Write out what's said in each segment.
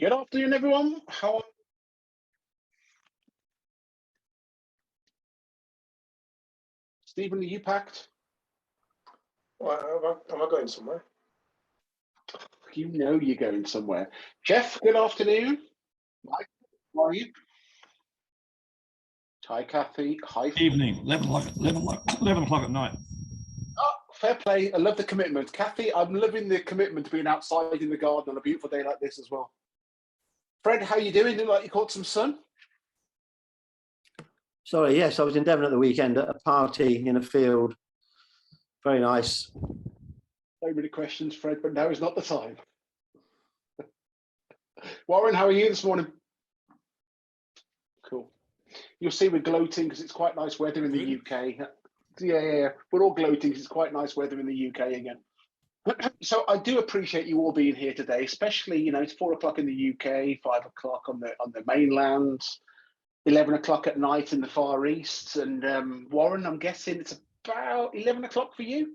Good afternoon, everyone. How are Stephen, are you packed? Well, am I going somewhere? You know you're going somewhere. Jeff, good afternoon. Mike, how are you? Hi, Kathy. Hi. Evening, 11 o'clock at night. Oh, fair play. I love the commitment. Kathy, I'm loving the commitment to being outside in the garden on a beautiful day like this as well. Fred, how you doing? Look like you caught some sun? Sorry, yes, I was in Devon at the weekend at a party in a field. Very nice. So many questions, Fred, but now is not the time. Warren, how are you this morning? Cool. You'll see we're gloating because it's quite nice weather in the UK. Yeah. We're all gloating because it's quite nice weather in the UK again. So I do appreciate you all being here today, especially, it's 4 o'clock in the UK, 5 o'clock on the mainland, 11 o'clock at night in the Far East. And Warren, I'm guessing it's about 11 o'clock for you?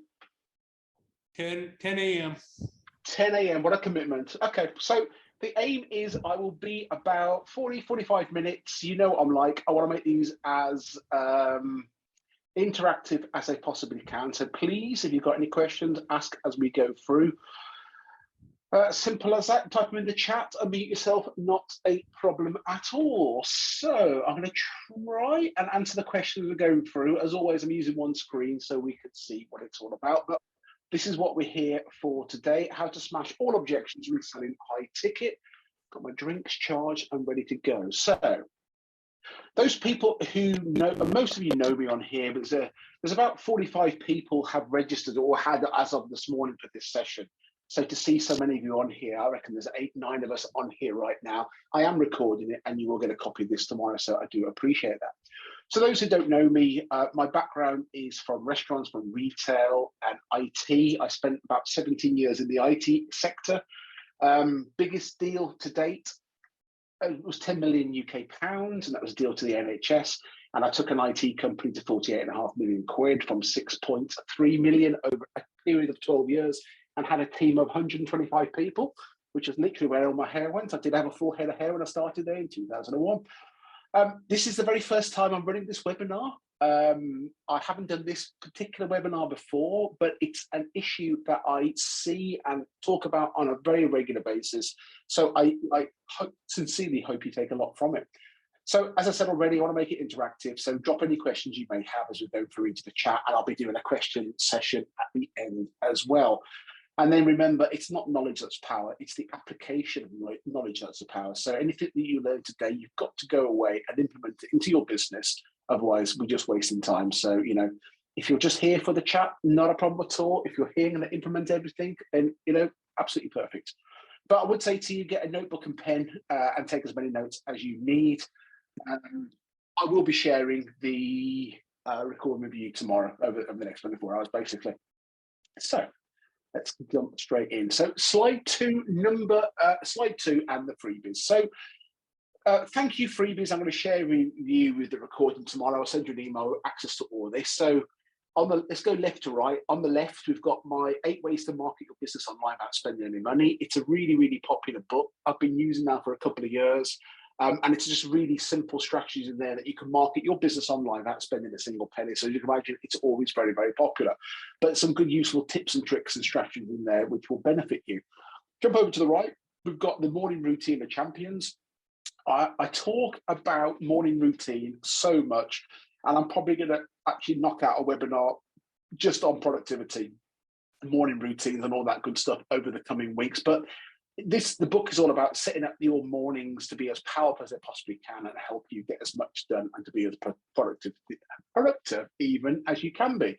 10 a.m. 10 a.m. What a commitment. Okay, so the aim is I will be about 45 minutes. You know what I'm like. I want to make these as interactive as they possibly can. So please, if you've got any questions, ask as we go through. Simple as that. Type them in the chat, unmute yourself, not a problem at all. So I'm going to try and answer the questions we're going through. As always, I'm using one screen so we could see what it's all about. But this is what we're here for today. How to smash all objections reselling high ticket. Got my drinks charged and ready to go. So those people who know, most of you know me on here, but there's about 45 people have registered or had as of this morning for this session. So to see so many of you on here, I reckon there's 8, 9 of us on here right now. I am recording it and you will get a copy of this tomorrow, so I do appreciate that. So those who don't know me, my background is from restaurants, from retail and IT. I spent about 17 years in the IT sector. Biggest deal to date, it was 10 million UK pounds, and that was a deal to the NHS. And I took an IT company to 48.5 million quid from 6.3 million over a period of 12 years, and had a team of 125 people, which is literally where all my hair went. I did have a full head of hair when I started there in 2001. This is the very first time I'm running this webinar. I haven't done this particular webinar before, but it's an issue that I see and talk about on a very regular basis. So I sincerely hope you take a lot from it. So as I said already, I want to make it interactive. So drop any questions you may have as we go through into the chat, and I'll be doing a question session at the end as well. And then remember, it's not knowledge that's power, it's the application of knowledge that's the power. So anything that you learn today, you've got to go away and implement it into your business. Otherwise, we're just wasting time. So, if you're just here for the chat, not a problem at all. If you're here and going to implement everything, then, absolutely perfect. But I would say to you, get a notebook and pen and take as many notes as you need. I will be sharing the recording with you tomorrow over the next 24 hours, basically. So let's jump straight in. So slide 2 and the freebies. So thank you, freebies. I'm going to share with you with the recording tomorrow. I'll send you an email with access to all this. So let's go left to right. On the left, we've got my 8 ways to market your business online without spending any money. It's a really, really popular book. I've been using that for a couple of years. And it's just really simple strategies in there that you can market your business online without spending a single penny. So you can imagine it's always very, very popular. But some good useful tips and tricks and strategies in there which will benefit you. Jump over to the right. We've got the morning routine of champions. I talk about morning routine so much, and I'm probably going to actually knock out a webinar just on productivity, morning routines and all that good stuff over the coming weeks. But the book is all about setting up your mornings to be as powerful as they possibly can and help you get as much done and to be as productive even as you can be.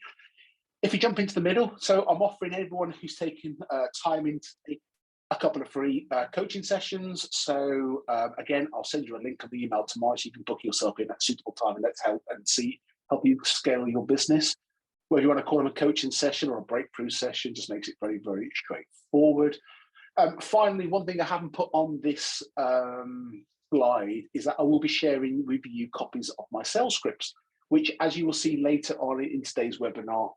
If you jump into the middle, so I'm offering everyone who's taking time in to take a couple of free coaching sessions. So again, I'll send you a link on the email tomorrow so you can book yourself in at suitable time, and let's help you scale your business. Whether you want to call them a coaching session or a breakthrough session, just makes it very, very straightforward. Finally, one thing I haven't put on this slide is that I will be sharing with you copies of my sales scripts, which, as you will see later on in today's webinar,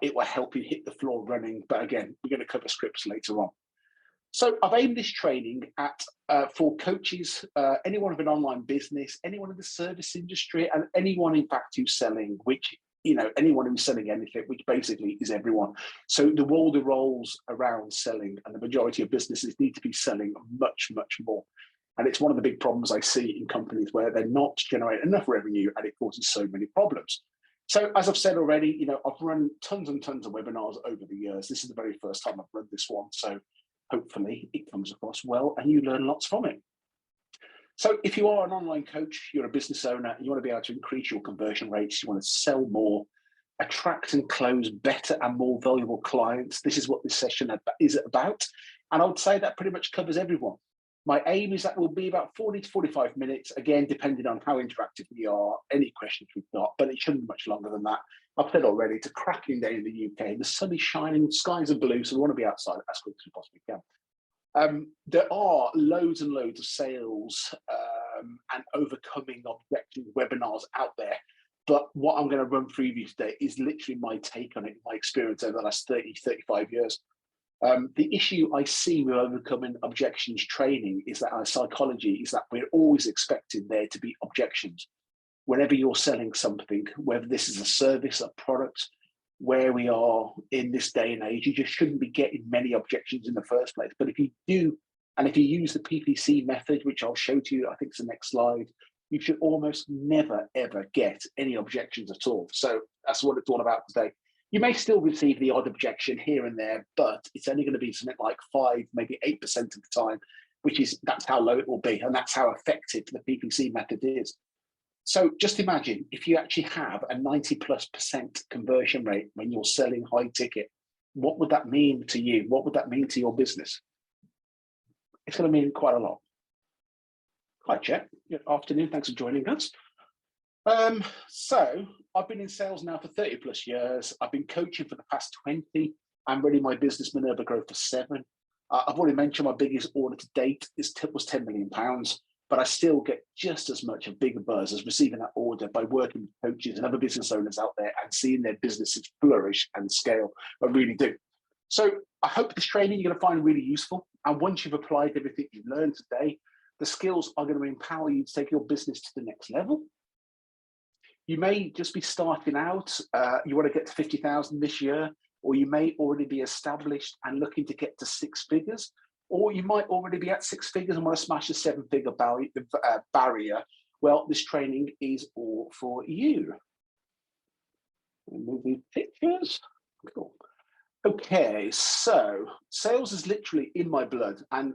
it will help you hit the floor running. But again, we're going to cover scripts later on. So I've aimed this training at for coaches, anyone with an online business, anyone in the service industry, and anyone in fact who's selling, which, anyone who's selling anything, which basically is everyone. So the world revolves around selling, and the majority of businesses need to be selling much, much more. And it's one of the big problems I see in companies where they're not generating enough revenue, and it causes so many problems. So as I've said already, I've run tons and tons of webinars over the years. This is the very first time I've run this one. So hopefully it comes across well and you learn lots from it. So if you are an online coach, you're a business owner, and you want to be able to increase your conversion rates, you want to sell more, attract and close better and more valuable clients, this is what this session is about. And I would say that pretty much covers everyone. My aim is that will be about 40 to 45 minutes, again, depending on how interactive we are, any questions we've got, but it shouldn't be much longer than that. I've said already, it's a cracking day in the UK. The sun is shining, skies are blue, so we want to be outside as quick as we possibly can. There are loads and loads of sales and overcoming objection webinars out there. But what I'm going to run through you today is literally my take on it, my experience over the last 30, 35 years. The issue I see with overcoming objections training is that our psychology is that we're always expecting there to be objections. Whenever you're selling something, whether this is a service, a product, where we are in this day and age, you just shouldn't be getting many objections in the first place. But if you do, and if you use the PPC method, which I'll show to you, I think it's the next slide, you should almost never, ever get any objections at all. So that's what it's all about today. You may still receive the odd objection here and there, but it's only going to be something like 5, maybe 8% of the time, that's how low it will be. And that's how effective the PPC method is. So just imagine if you actually have a 90+% conversion rate when you're selling high ticket, what would that mean to you? What would that mean to your business? It's going to mean quite a lot. Hi, Chet. Good afternoon. Thanks for joining us. So I've been in sales now for 30 plus years. I've been coaching for the past 20. I'm running my business Minerva Growth for 7. I've already mentioned my biggest order to date was £10 million, but I still get just as much a bigger buzz as receiving that order by working with coaches and other business owners out there and seeing their businesses flourish and scale. I really do. So I hope this training you're going to find really useful. And once you've applied everything you've learned today, the skills are going to empower you to take your business to the next level. You may just be starting out, you want to get to 50,000 this year, or you may already be established and looking to get to 6 figures, or you might already be at 6 figures and want to smash the 7-figure barrier. Well, this training is all for you. Move the pictures. Cool. Okay, so sales is literally in my blood, and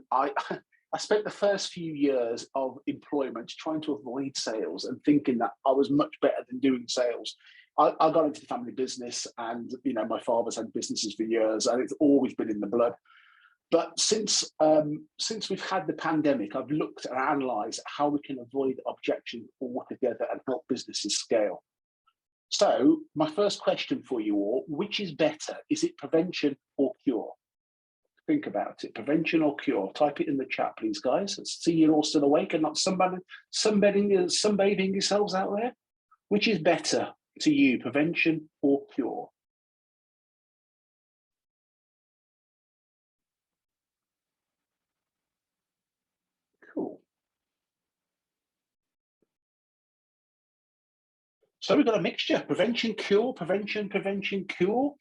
I spent the first few years of employment trying to avoid sales and thinking that I was much better than doing sales. I got into the family business, and my father's had businesses for years, and it's always been in the blood. But since we've had the pandemic, I've looked and analysed how we can avoid objection altogether and help businesses scale. So my first question for you all: which is better? Is it prevention or cure? Think about it. Prevention or cure? Type it in the chat, please, guys. Let's see you're all still awake and not sunbathing yourselves out there. Which is better to you, prevention or cure? Cool. So we've got a mixture: prevention, cure, prevention, cure.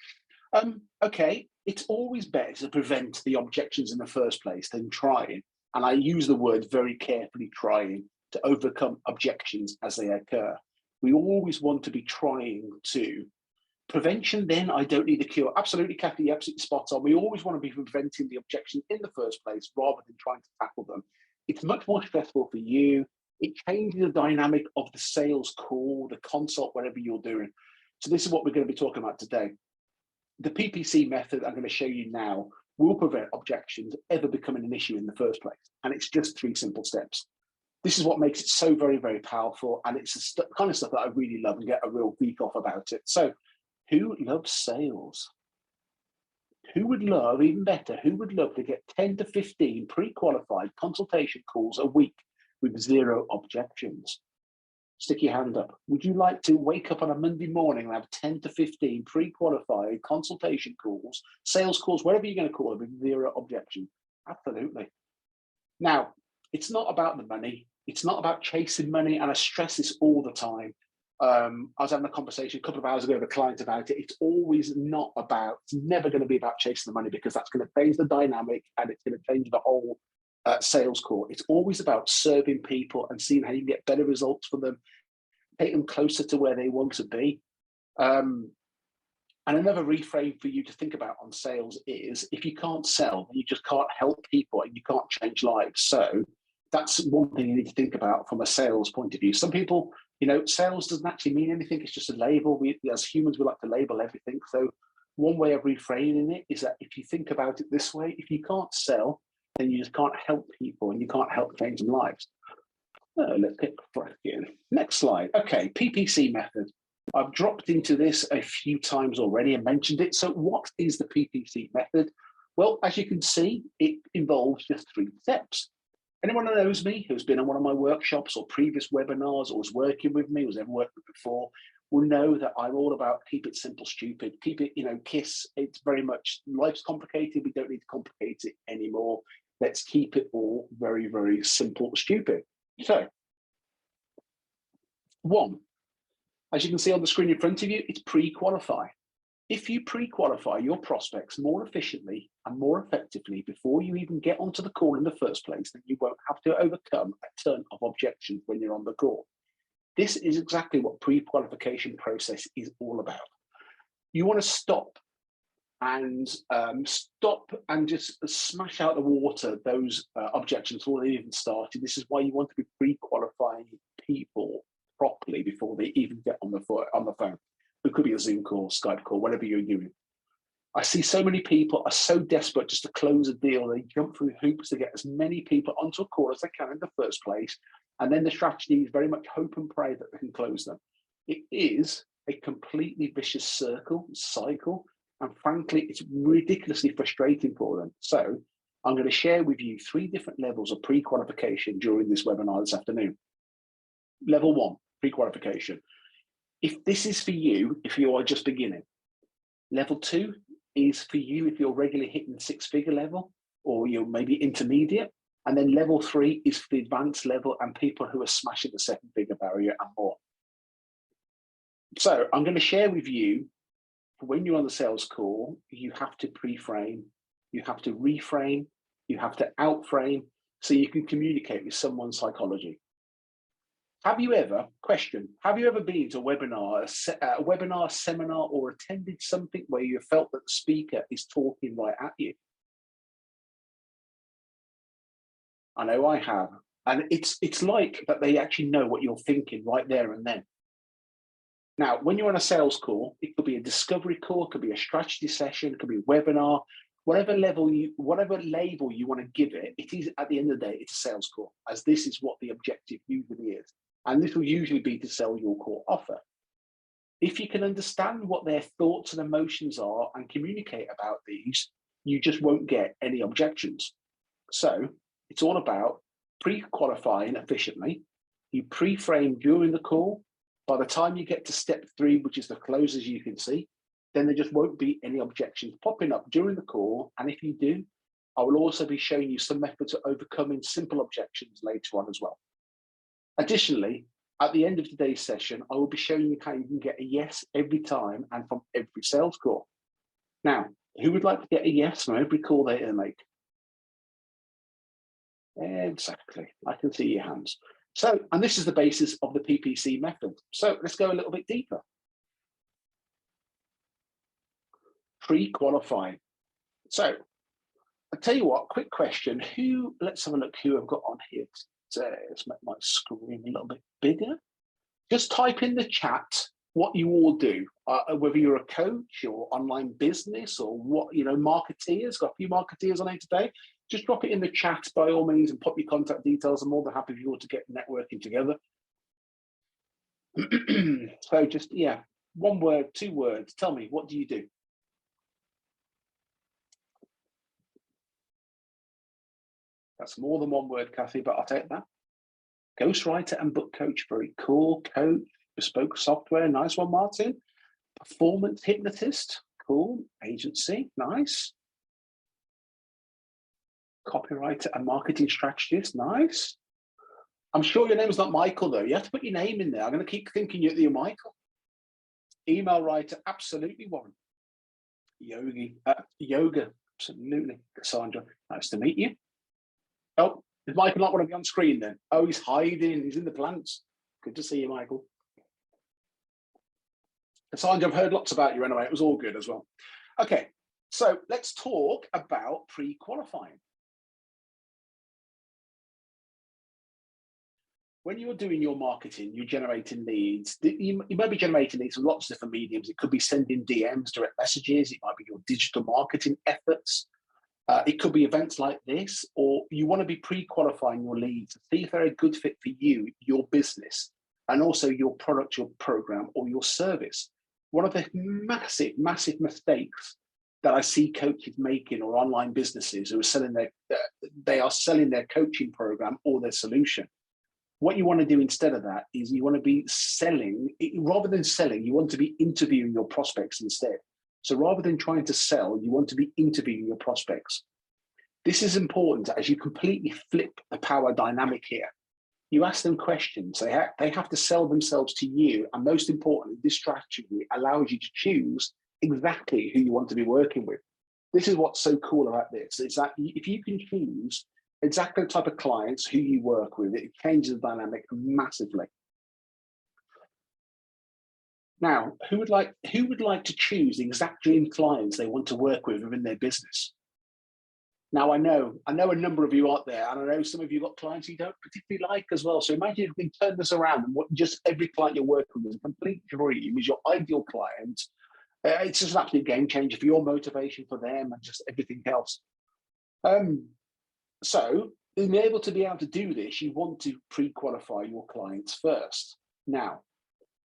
Okay, it's always better to prevent the objections in the first place than trying, and I use the word very carefully, trying to overcome objections as they occur. We always want to be trying to. Prevention, then, I don't need a cure. Absolutely, Kathy, you're absolutely spot on. We always want to be preventing the objection in the first place rather than trying to tackle them. It's much more stressful for you. It changes the dynamic of the sales call, the consult, whatever you're doing. So this is what we're going to be talking about today. The PPC method I'm going to show you now will prevent objections ever becoming an issue in the first place. And it's just 3 simple steps. This is what makes it so very, very powerful. And it's the kind of stuff that I really love and get a real geek off about it. So who loves sales? Who would love, even better, who would love to get 10 to 15 pre-qualified consultation calls a week with 0 objections? Stick your hand up. Would you like to wake up on a Monday morning and have 10 to 15 pre-qualified consultation calls, sales calls, whatever you're going to call them, with 0 objection? Absolutely. Now, it's not about the money. It's not about chasing money. And I stress this all the time. I was having a conversation a couple of hours ago with a client about it. It's always not about, it's never going to be about chasing the money, because that's going to change the dynamic and it's going to change the whole sales call. It's always about serving people and seeing how you can get better results for them, take them closer to where they want to be. And another reframe for you to think about on sales is, if you can't sell, you just can't help people and you can't change lives. So that's one thing you need to think about from a sales point of view. Some people, sales doesn't actually mean anything. It's just a label. We, as humans, we like to label everything. So one way of reframing it is that if you think about it this way, if you can't sell, then you just can't help people and you can't help change their lives. Let's get cracking. Next slide. Okay, PPC method. I've dropped into this a few times already and mentioned it. So what is the PPC method? Well, as you can see, it involves just 3 steps. Anyone who knows me, who's been on one of my workshops or previous webinars, or was working with me, or has ever worked with me before, will know that I'm all about keep it simple, stupid. Keep it, KISS. It's very much, life's complicated. We don't need to complicate it anymore. Let's keep it all very, very simple, stupid. So, 1, as you can see on the screen in front of you, it's pre-qualify. If you pre-qualify your prospects more efficiently and more effectively before you even get onto the call in the first place, then you won't have to overcome a ton of objections when you're on the call. This is exactly what pre-qualification process is all about. You want to stop and just smash out the water those objections before they even started. This is why you want to be pre-qualifying people properly before they even get on the phone. It could be a Zoom call, Skype call, whatever you're doing. I see so many people are so desperate just to close a deal. They jump through hoops to get as many people onto a call as they can in the first place. And then the strategy is very much hope and pray that they can close them. It is a completely vicious cycle. And frankly, it's ridiculously frustrating for them. So I'm going to share with you 3 different levels of pre-qualification during this webinar this afternoon. Level 1, pre-qualification. If this is for you, if you are just beginning. Level 2 is for you if you're regularly hitting 6-figure level, or you're maybe intermediate. And then level 3 is for the advanced level and people who are smashing the 7-figure barrier and more. So I'm going to share with you, when you're on the sales call, you have to pre-frame, you have to reframe, you have to outframe, so you can communicate with someone's psychology. Have you ever been to a webinar, seminar, or attended something where you felt that the speaker is talking right at you? I know I have. And it's like that they actually know what you're thinking right there and then. Now, when you're on a sales call, it could be a discovery call, it could be a strategy session, it could be a webinar, whatever label you want to give it, it is, at the end of the day, it's a sales call, as this is what the objective usually is. And this will usually be to sell your core offer. If you can understand what their thoughts and emotions are and communicate about these, you just won't get any objections. So it's all about pre-qualifying efficiently. You pre-frame during the call. By the time you get to step 3, which is the close, as you can see, then there just won't be any objections popping up during the call. And if you do, I will also be showing you some methods of overcoming simple objections later on as well. Additionally, at the end of today's session, I will be showing you how you can get a yes every time and from every sales call. Now, who would like to get a yes from every call they make? Exactly, I can see your hands. So, and this is the basis of the PPC method. So let's go a little bit deeper. Pre-qualifying. So I'll tell you what, quick question. Let's have a look who I've got on here today. Let's make my screen a little bit bigger. Just type in the chat what you all do, whether you're a coach or online business or what, marketeers. Got a few marketeers on here today. Just drop it in the chat by all means and pop your contact details. I'm more than happy for you all to get networking together. So just, 1 word, 2 words. Tell me, what do you do? That's more than 1 word, Kathy, but I'll take that. Ghostwriter and book coach, very cool. Coach, bespoke software, nice one, Martin. Performance hypnotist, cool. Agency, nice. Copywriter and marketing strategist. Nice. I'm sure your name's not Michael, though. You have to put your name in there. I'm going to keep thinking you're Michael. Email writer. Absolutely, Warren. Yoga. Absolutely. Cassandra. Nice to meet you. Oh, is Michael not want to be on screen then? Oh, he's hiding. He's in the plants. Good to see you, Michael. Cassandra, I've heard lots about you anyway. It was all good as well. Okay, so let's talk about pre-qualifying. When you're doing your marketing, you're generating leads. You may be generating leads from lots of different mediums. It could be sending DMs, direct messages. It might be your digital marketing efforts. It could be events like this, or you want to be pre-qualifying your leads, see if they're a good fit for you, your business, and also your product, your program, or your service. One of the massive, massive mistakes that I see coaches making, or online businesses who are selling their coaching program or their solution. What you want to do instead of that is you want to be selling, rather than selling, you want to be interviewing your prospects instead. So rather than trying to sell, you want to be interviewing your prospects. This is important as you completely flip the power dynamic here. You ask them questions, they have to sell themselves to you, and most importantly, this strategy allows you to choose exactly who you want to be working with. This is what's so cool about this, is that if you can choose exactly the type of clients who you work with, it changes the dynamic massively. Now, who would like to choose the exact dream clients they want to work with within their business? Now, I know a number of you out there, and I know some of you got clients you don't particularly like as well. So imagine if we turn this around and just every client you're working with is a complete dream, is your ideal client. It's just an absolute game changer for your motivation, for them, and just everything else. So being able to do this, you want to pre-qualify your clients first. Now,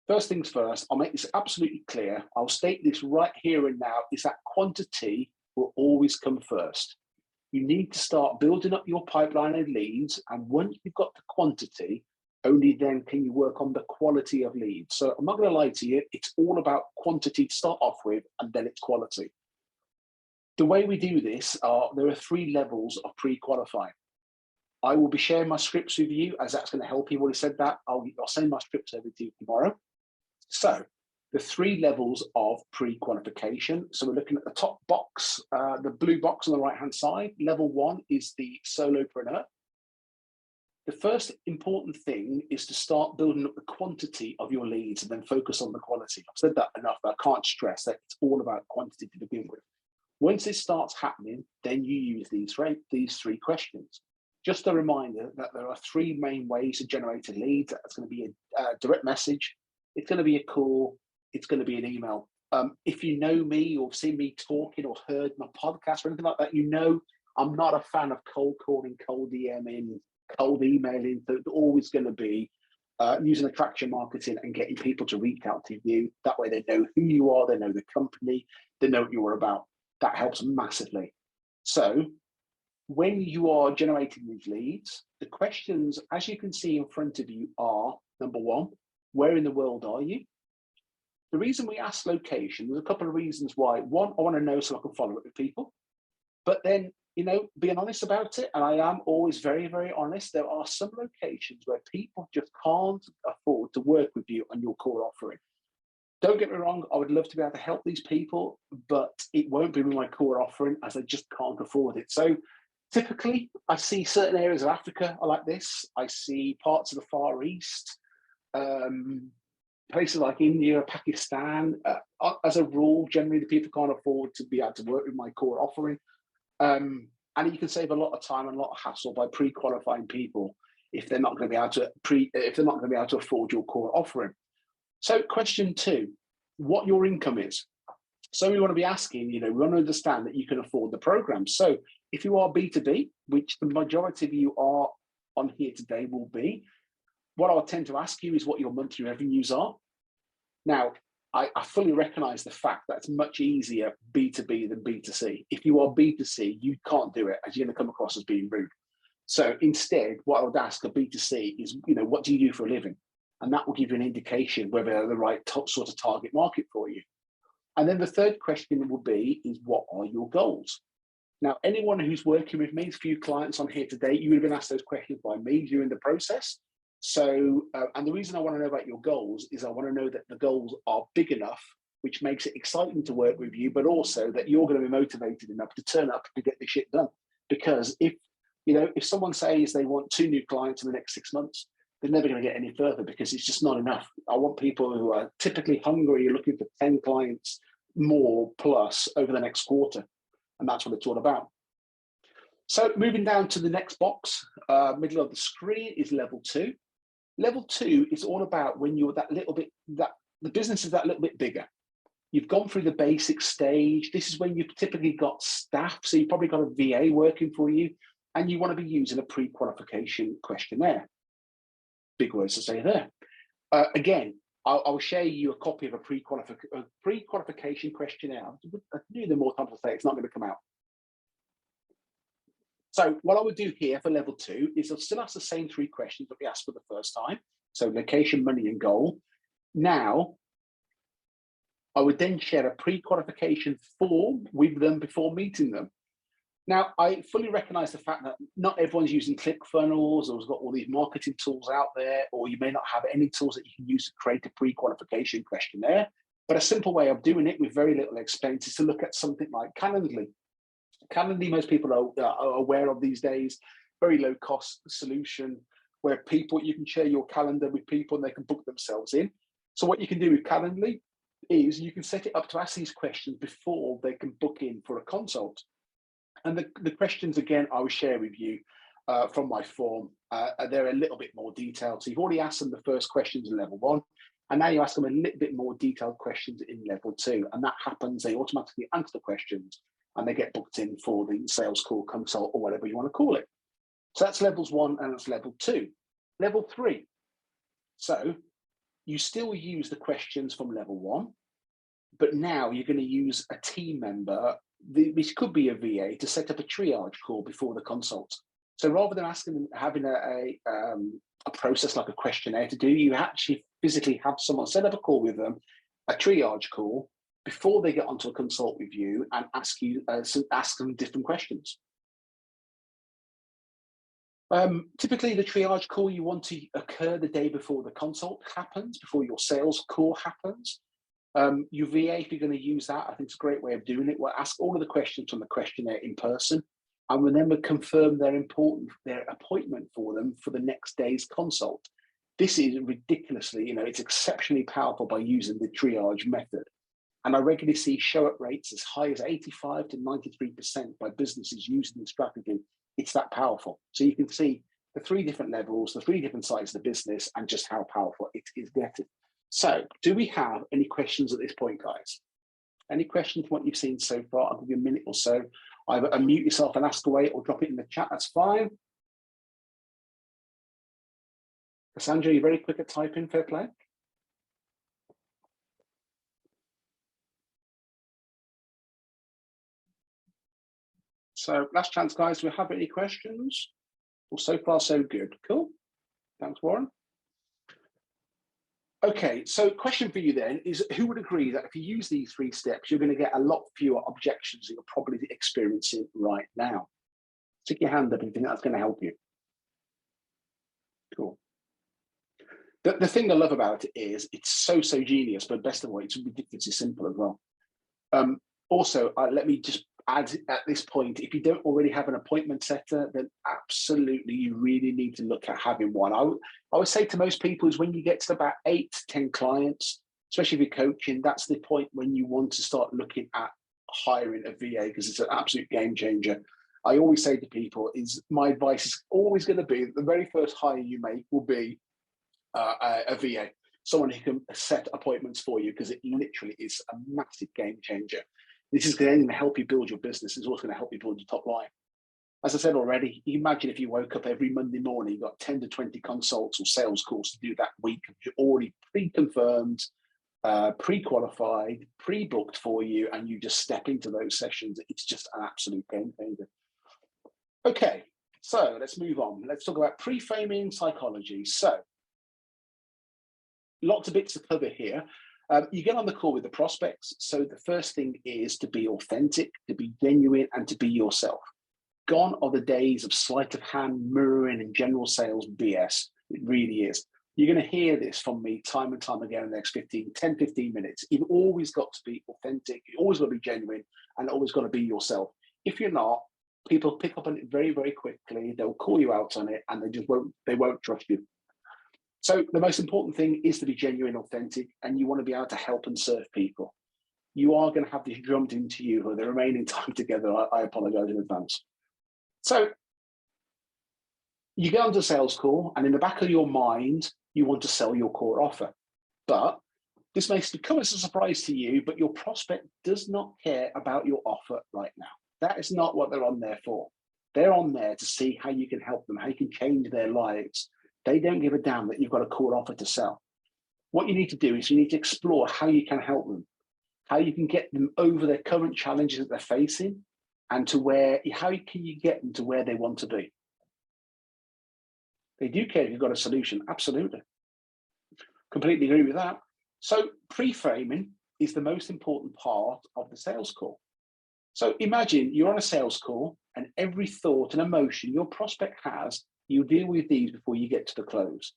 first things first, I'll make this absolutely clear. I'll state this right here and now, is that quantity will always come first. You need to start building up your pipeline of leads. And once you've got the quantity, only then can you work on the quality of leads. So I'm not going to lie to you, it's all about quantity to start off with, and then it's quality. The way we do this there are 3 levels of pre-qualifying. I will be sharing my scripts with you, as that's going to help you. I've already said that. I'll send my scripts over to you tomorrow. So the 3 levels of pre-qualification. So we're looking at the top box, the blue box on the right-hand side. Level 1 is the solopreneur. The first important thing is to start building up the quantity of your leads and then focus on the quality. I've said that enough, but I can't stress that it's all about quantity to begin with. Once it starts happening, then you use these 3 questions. Just a reminder that there are 3 main ways to generate a lead. That's going to be a direct message, it's going to be a call, it's going to be an email. If you know me or seen me talking or heard my podcast or anything like that, you know I'm not a fan of cold calling, cold DMing, cold emailing. They're always going to be using attraction marketing and getting people to reach out to you. That way they know who you are, they know the company, they know what you're about. That helps massively. So when you are generating these leads, the questions, as you can see in front of you, are number 1, where in the world are you? The reason we ask location, there's a couple of reasons why. 1, I want to know so I can follow up with people. But then, being honest about it, and I am always very, very honest, there are some locations where people just can't afford to work with you on your core offering. Don't get me wrong, I would love to be able to help these people, but it won't be my core offering, as I just can't afford it. So typically, I see certain areas of Africa are like this. I see parts of the Far East, places like India, Pakistan. As a rule, generally the people can't afford to be able to work with my core offering. And you can save a lot of time and a lot of hassle by pre-qualifying people if they're not going to be able to afford your core offering. So question 2, what your income is. So we want to be asking, we want to understand that you can afford the program. So if you are B2B, which the majority of you are on here today will be, what I'll tend to ask you is what your monthly revenues are. Now, I fully recognize the fact that it's much easier B2B than B2C. If you are B2C, you can't do it, as you're going to come across as being rude. So instead, what I would ask a B2C is, what do you do for a living? And that will give you an indication whether they're the right sort of target market for you. And then the third question will be, is what are your goals? Now, anyone who's working with me, a few clients on here today, you would have been asked those questions by me during the process. So, and the reason I want to know about your goals is I want to know that the goals are big enough, which makes it exciting to work with you, but also that you're going to be motivated enough to turn up to get this shit done. Because if someone says they want 2 new clients in the next 6 months, they're never going to get any further because it's just not enough. I want people who are typically hungry, looking for 10 clients more plus over the next quarter. And that's what it's all about. So moving down to the next box, middle of the screen is level 2. Level 2 is all about when you're the business is that little bit bigger. You've gone through the basic stage. This is when you've typically got staff. So you've probably got a VA working for you and you want to be using a pre-qualification questionnaire. Big words to say there. Again, I'll share you a copy of a pre-qualification questionnaire. I do the more time to say it's not going to come out. So what I would do here for level 2 is I'll still ask the same 3 questions that we asked for the first time. So location, money, and goal. Now, I would then share a pre-qualification form with them before meeting them. Now, I fully recognize the fact that not everyone's using ClickFunnels or has got all these marketing tools out there, or you may not have any tools that you can use to create a pre-qualification questionnaire. But a simple way of doing it with very little expense is to look at something like Calendly. Calendly, most people are aware of these days, very low cost solution where you can share your calendar with people and they can book themselves in. So what you can do with Calendly is you can set it up to ask these questions before they can book in for a consult. And the questions, again, I will share with you from my form. They're a little bit more detailed. So you've already asked them the first questions in level 1, and now you ask them a little bit more detailed questions in level 2. And that happens, they automatically answer the questions and they get booked in for the sales call, consult, or whatever you want to call it. So that's levels 1 and that's level 2. Level 3. So you still use the questions from level 1, but now you're going to use a team member, which could be a VA, to set up a triage call before the consult. So rather than having a process like a questionnaire to do, you actually physically have someone set up a call with them, a triage call, before they get onto a consult with you and ask them different questions. Typically, the triage call you want to occur the day before the consult happens, before your sales call happens. Your VA, if you're going to use that, I think it's a great way of doing it. We'll ask all of the questions from the questionnaire in person, and we'll then confirm their appointment for them for the next day's consult. This is ridiculously, it's exceptionally powerful by using the triage method. And I regularly see show-up rates as high as 85 to 93% by businesses using the strategy. It's that powerful. So you can see the 3 different levels, the 3 different sides of the business, and just how powerful it is getting. So do we have any questions at this point, guys? Any questions from what you've seen so far? I'll give you a minute or so. Either unmute yourself and ask away or drop it in the chat, that's fine. Cassandra, you're very quick at typing, fair play. So last chance, guys, do we have any questions? Well, so far, so good. Cool. Thanks, Warren. Okay, so question for you then is, who would agree that if you use these 3 steps, you're going to get a lot fewer objections that you're probably experiencing right now? Stick your hand up if you think that's going to help you. Cool. The thing I love about it is it's so genius, but best of all, it's ridiculously simple as well. Also, let me just add at this point, if you don't already have an appointment setter, then absolutely you really need to look at having one. I would say to most people is when you get to about 8 to 10 clients, especially if you're coaching, that's the point when you want to start looking at hiring a VA, because it's an absolute game changer. I always say to people my advice is always going to be the very first hire you make will be a VA, someone who can set appointments for you, because it literally is a massive game changer. This is going to help you build your business. It's also going to help you build your top line. As I said already, you imagine if you woke up every Monday morning, you got 10 to 20 consults or sales calls to do that week. You're already pre-confirmed, pre-qualified, pre-booked for you, and you just step into those sessions. It's just an absolute game changer. Okay, so let's move on. Let's talk about pre-framing psychology. So lots of bits to cover here. You get on the call with the prospects. So the first thing is to be authentic, to be genuine, and to be yourself. Gone are the days of sleight of hand, mirroring, and general sales BS. It really is. You're going to hear this from me time and time again in the next 10, 15 minutes. You've always got to be authentic. You've always got to be genuine, and always got to be yourself. If you're not, people pick up on it very, very quickly. They'll call you out on it, and they won't trust you. So the most important thing is to be genuine, authentic, and you want to be able to help and serve people. You are going to have this drummed into you for the remaining time together. I apologize in advance. So you get onto a sales call, and in the back of your mind, you want to sell your core offer. But this may come as a surprise to you, but your prospect does not care about your offer right now. That is not what they're on there for. They're on there to see how you can help them, how you can change their lives. They don't give a damn that you've got a core offer to sell. What you need to do is you need to explore how you can help them, how you can get them over their current challenges that they're facing, and how can you get them to where they want to be. They do care if you've got a solution, absolutely. Completely agree with that. So pre-framing is the most important part of the sales call. So imagine you're on a sales call, and every thought and emotion your prospect has, you deal with these before you get to the close.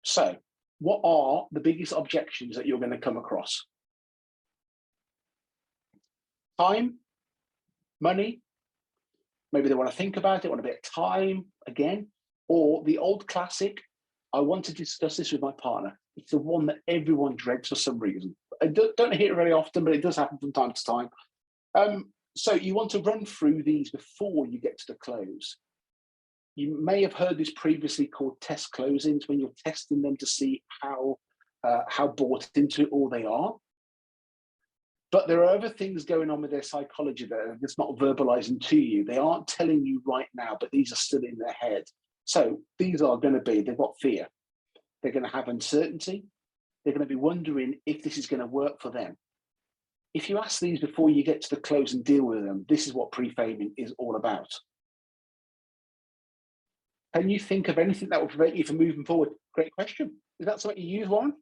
So what are the biggest objections that you're going to come across? Time, money, maybe they want to think about it, want a bit of time again, or the old classic, I want to discuss this with my partner. It's the one that everyone dreads for some reason. I don't hear it very often, but it does happen from time to time. So you want to run through these before you get to the close. You may have heard this previously called test closings, when you're testing them to see how bought into it all they are. But there are other things going on with their psychology that it's not verbalizing to you. They aren't telling you right now, but these are still in their head. So these are going to be, they've got fear. They're going to have uncertainty. They're going to be wondering if this is going to work for them. If you ask these before you get to the close and deal with them, this is what pre-framing is all about. Can you think of anything that will prevent you from moving forward? Great question. Is that something you use, Warren?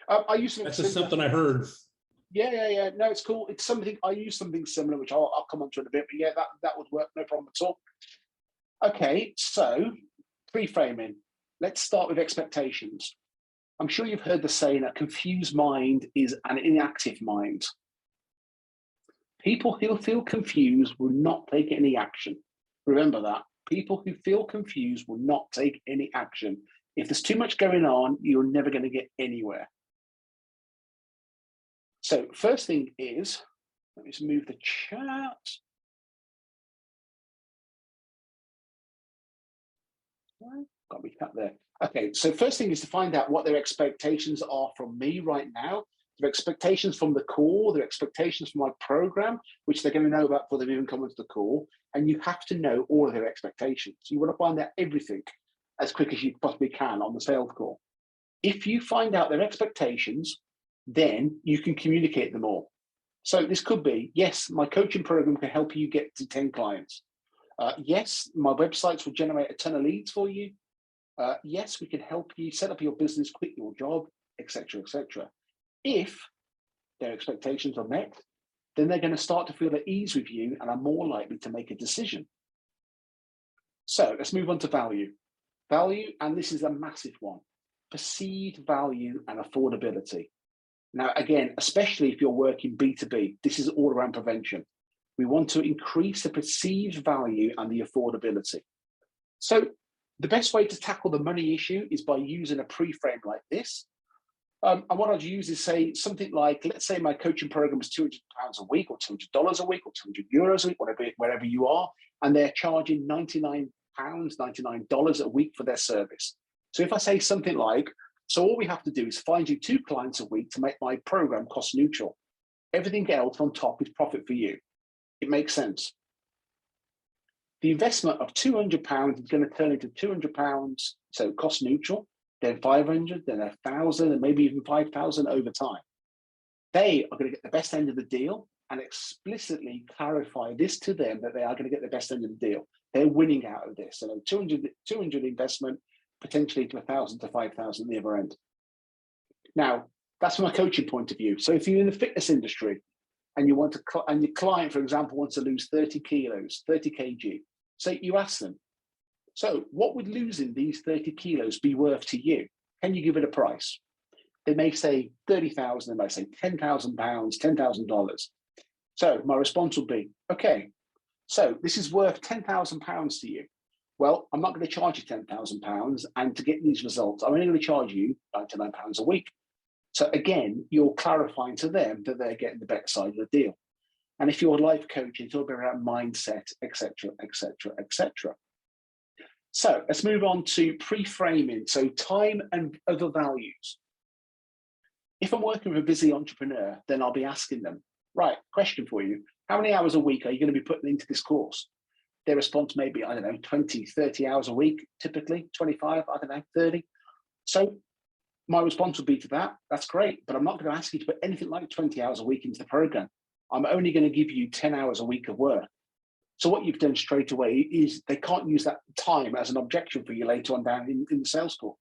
I use something. That's just something I heard. Yeah. No, it's cool. It's something I use something similar, which I'll come on to in a bit. But yeah, that would work. No problem at all. Okay, so pre-framing. Let's start with expectations. I'm sure you've heard the saying, a confused mind is an inactive mind. People who feel confused will not take any action. Remember that. People who feel confused will not take any action. If there's too much going on, you're never going to get anywhere. So first thing is, let me just move the chat. Got me cut there. Okay, so first thing is to find out what their expectations are from me right now. Their expectations from the call, their expectations from my program, which they're going to know about before they've even come into the call. And you have to know all of their expectations. You want to find out everything as quick as you possibly can on the sales call. If you find out their expectations, then you can communicate them all. So this could be, yes, my coaching program can help you get to 10 clients. Yes, my websites will generate a ton of leads for you. Yes, we can help you set up your business, quit your job, etc., etc. If their expectations are met, then they're going to start to feel at ease with you and are more likely to make a decision. So let's move on to value. Value, and this is a massive one, perceived value and affordability. Now, again, especially if you're working B2B, this is all around prevention. We want to increase the perceived value and the affordability. So the best way to tackle the money issue is by using a pre-frame like this. And what I'd use is say something like, let's say my coaching program is £200 a week or $200 a week or €200 a week, wherever you are, and they're charging £99 a week for their service. So if I say something like, so all we have to do is find you 2 clients a week to make my program cost neutral. Everything else on top is profit for you. It makes sense. The investment of £200 is going to turn into £200, so cost neutral, then 500, then 1,000, and maybe even 5,000 over time. They are going to get the best end of the deal and explicitly clarify this to them that they are going to get the best end of the deal. They're winning out of this. So 200 investment, potentially to 1,000 to 5,000 the other end. Now, that's from a coaching point of view. So if you're in the fitness industry and you want to, and your client, for example, wants to lose 30 kilos, 30 kg, so you ask them, so what would losing these 30 kilos be worth to you? Can you give it a price? They may say 30,000, they might say 10,000 pounds, $10,000. So my response will be, okay, so this is worth 10,000 pounds to you. Well, I'm not going to charge you 10,000 pounds, and to get these results, I'm only going to charge you £99 a week. So again, you're clarifying to them that they're getting the better side of the deal. And if you're life coaching, it's all about mindset, etc., etc., etc. So let's move on to pre-framing. So time and other values. If I'm working with a busy entrepreneur, then I'll be asking them, right, question for you. How many hours a week are you going to be putting into this course? Their response may be, I don't know, 20, 30 hours a week, typically 25, I don't know, 30. So my response would be to that, that's great, but I'm not going to ask you to put anything like 20 hours a week into the program. I'm only going to give you 10 hours a week of work. So what you've done straight away is they can't use that time as an objection for you later on down in the sales call.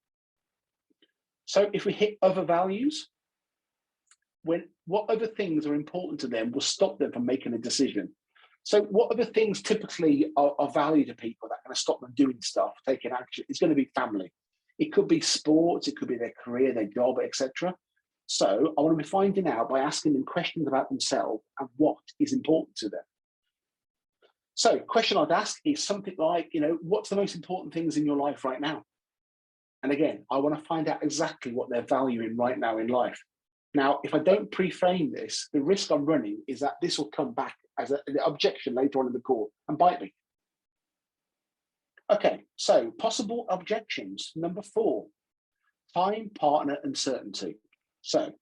So if we hit other values, what other things are important to them will stop them from making a decision. So what other things typically are valued to people that are going to stop them doing stuff, taking action? It's going to be family. It could be sports, it could be their career, their job, etc. So I want to be finding out by asking them questions about themselves and what is important to them. So question I'd ask is something like, what's the most important things in your life right now? And again, I want to find out exactly what they're valuing right now in life. Now, if I don't pre-frame this, the risk I'm running is that this will come back as an objection later on in the call and bite me. Okay, so possible objections. Number 4, time, partner, uncertainty. So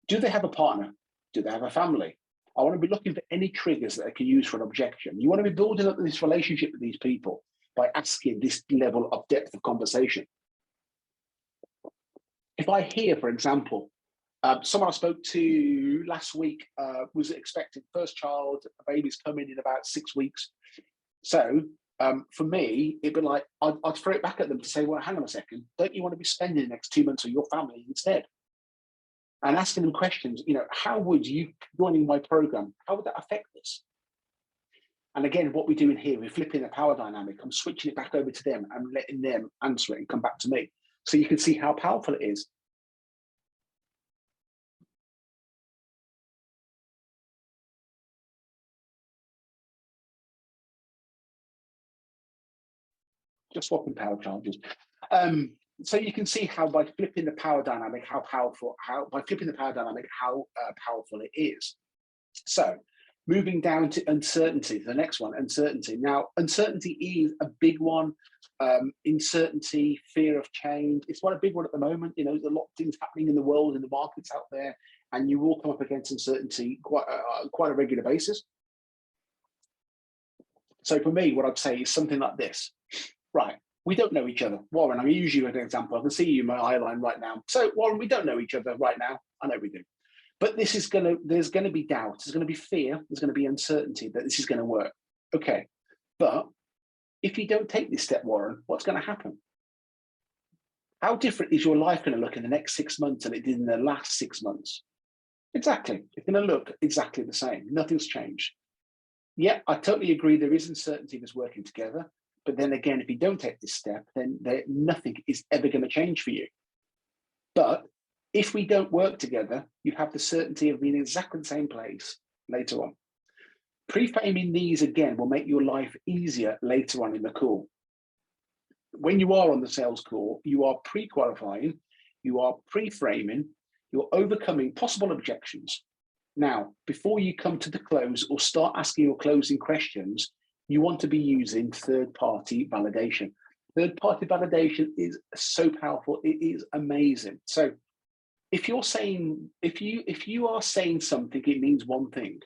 do they have a partner? Do they have a family? I want to be looking for any triggers that I can use for an objection. You want to be building up this relationship with these people by asking this level of depth of conversation. If I hear, for example, someone I spoke to last week was expecting first child, a baby's coming in about 6 weeks. So for me, it'd be like, I'd throw it back at them to say, well, hang on a second, don't you want to be spending the next 2 months with your family instead? And asking them questions, how would you joining my program, how would that affect this? And again, what we're doing here, we're flipping the power dynamic. I'm switching it back over to them and letting them answer it and come back to me. So you can see how powerful it is. Just swapping power charges. So you can see how by flipping the power dynamic, how powerful it is. So moving down to uncertainty, the next one, uncertainty. Now, uncertainty is a big one. Uncertainty, fear of change. It's a big one at the moment. There's a lot of things happening in the world, in the markets out there, and you will come up against uncertainty quite a regular basis. So for me, what I'd say is something like this. Right, we don't know each other. Warren, I'm using you as an example. I can see you in my eye line right now. So Warren, we don't know each other right now. I know we do. But there's going to be doubt. There's going to be fear. There's going to be uncertainty that this is going to work. Okay, but if you don't take this step, Warren, what's going to happen? How different is your life going to look in the next 6 months than it did in the last 6 months? Exactly. It's going to look exactly the same. Nothing's changed. Yeah, I totally agree. There is uncertainty that's working together. But then again, if you don't take this step, then nothing is ever going to change for you. But if we don't work together, you have the certainty of being in exactly the same place later on. Pre-framing these again will make your life easier later on in the call. When you are on the sales call, you are pre-qualifying, you are pre-framing, you're overcoming possible objections. Now, before you come to the close or start asking your closing questions, you want to be using third-party validation. Third-party validation is so powerful. It is amazing. So if you are saying something, it means one thing.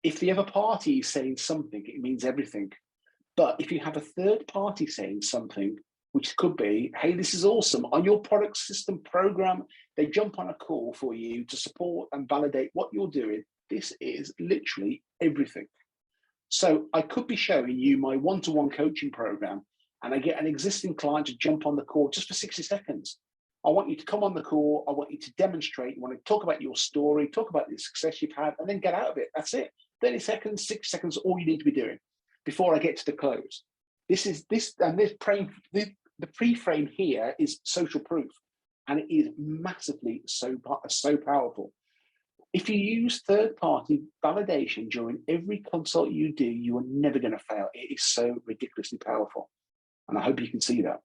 If the other party is saying something, it means everything. But if you have a third party saying something, which could be, hey, this is awesome, on your product system program, they jump on a call for you to support and validate what you're doing. This is literally everything. So I could be showing you my one-to-one coaching program, and I get an existing client to jump on the call just for 60 seconds. I want you to come on the call. I want you to demonstrate. You want to talk about your story, talk about the success you've had, and then get out of it. That's it. 30 seconds, 60 seconds, all you need to be doing before I get to the close. The pre-frame here is social proof, and it is massively so powerful. If you use third-party validation during every consult you do, you are never going to fail. It is so ridiculously powerful, and I hope you can see that.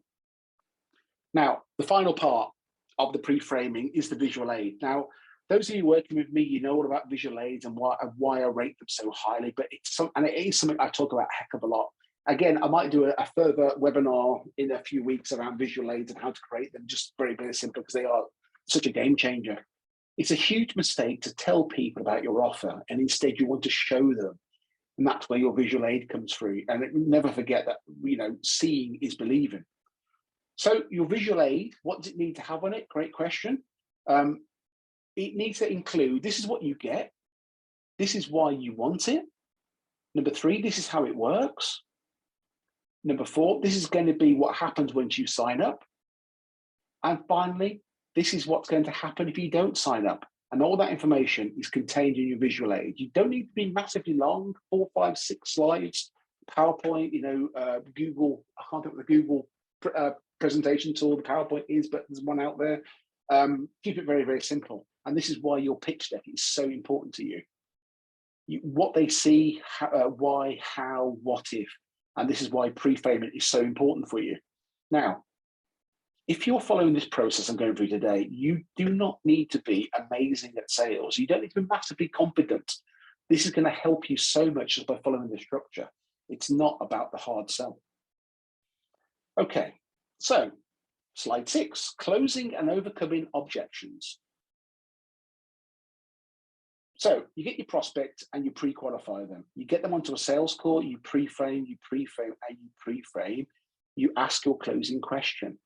Now, the final part of the pre-framing is the visual aid. Now, those of you working with me, you know all about visual aids and why I rate them so highly, but it is something I talk about a heck of a lot. Again, I might do a further webinar in a few weeks around visual aids and how to create them, just very, very simple, because they are such a game changer. It's a huge mistake to tell people about your offer, and instead you want to show them. And that's where your visual aid comes through. And never forget that, seeing is believing. So your visual aid, what does it need to have on it? Great question. It needs to include, this is what you get. This is why you want it. Number 3, this is how it works. Number 4, this is going to be what happens once you sign up. And finally, this is what's going to happen if you don't sign up. And all that information is contained in your visual aid. You don't need to be massively long, 4, 5, 6 slides, PowerPoint, Google, I can't think what the Google presentation tool, the PowerPoint is, but there's one out there. Keep it very, very simple. And this is why your pitch deck is so important to you. What they see, why, how, what if. And this is why pre-framing is so important for you. Now, if you're following this process I'm going through today, you do not need to be amazing at sales. You don't need to be massively confident. This is going to help you so much just by following the structure. It's not about the hard sell. Okay, so slide 6, closing and overcoming objections. So you get your prospect and you pre-qualify them. You get them onto a sales call, you pre-frame, you ask your closing question.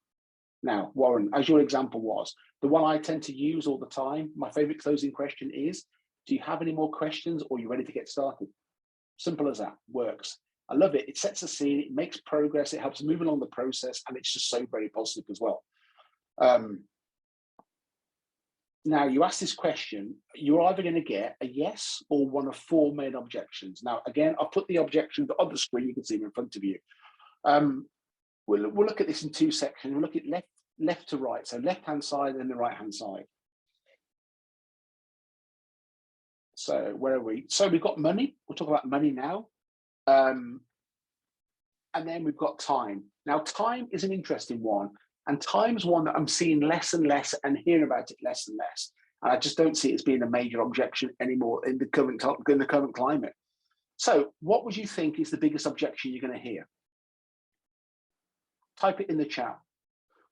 Now, Warren, as your example was, the one I tend to use all the time, my favorite closing question is, do you have any more questions or are you ready to get started? Simple as that, works. I love it. It sets the scene, it makes progress, it helps move along the process, and it's just so very positive as well. Now, you ask this question, you're either going to get a yes or one of 4 main objections. Now, again, I'll put the objections on the screen, you can see them in front of you. We'll look at this in 2 sections. We'll look at left to right, so left-hand side and the right-hand side. So where are we? So we've got money. We'll talk about money now. And then we've got time. Now, time is an interesting one. And time is one that I'm seeing less and less and hearing about it less and less. And I just don't see it as being a major objection anymore in the current climate. So what would you think is the biggest objection you're going to hear? Type it in the chat.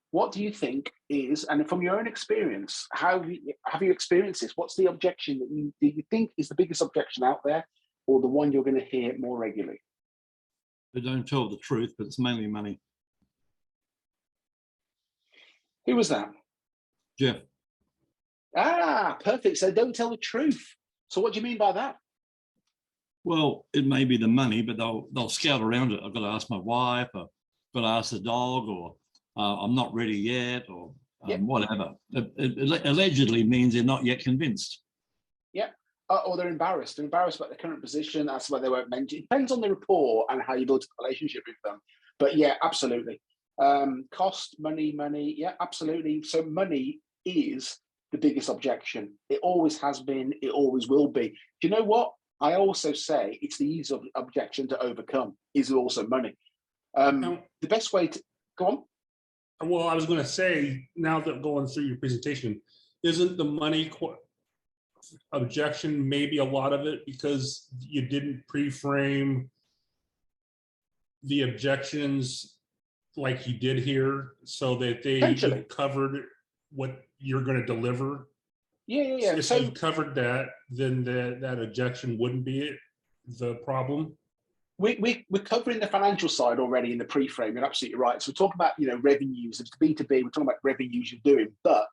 What do you think is, and from your own experience, how have you experienced this? What's the objection that you think is the biggest objection out there, or the one you're going to hear more regularly? They don't tell the truth, but it's mainly money. Who was that? Jeff. Ah, perfect. So don't tell the truth. So what do you mean by that? Well, it may be the money, but they'll scout around it. I've got to ask my wife, or got to ask the dog, or I'm not ready yet, or whatever. It allegedly means they're not yet convinced. Yeah. Or they're embarrassed. They're embarrassed about their current position. That's why they won't mention. It depends on the rapport and how you build a relationship with them. But yeah, absolutely. Cost, money, yeah, absolutely. So money is the biggest objection. It always has been, it always will be. Do you know what? I also say it's the easy objection to overcome is also money. The best way to, go on. Well, I was going to say, now that going through your presentation, isn't the money objection maybe a lot of it because you didn't pre-frame the objections like you did here, so that they covered what you're going to deliver? Yeah. If you covered that, then that objection wouldn't be the problem. We're covering the financial side already in the pre-frame. You're absolutely right. So we're talking about revenues. It's B2B. We're talking about revenues you're doing, but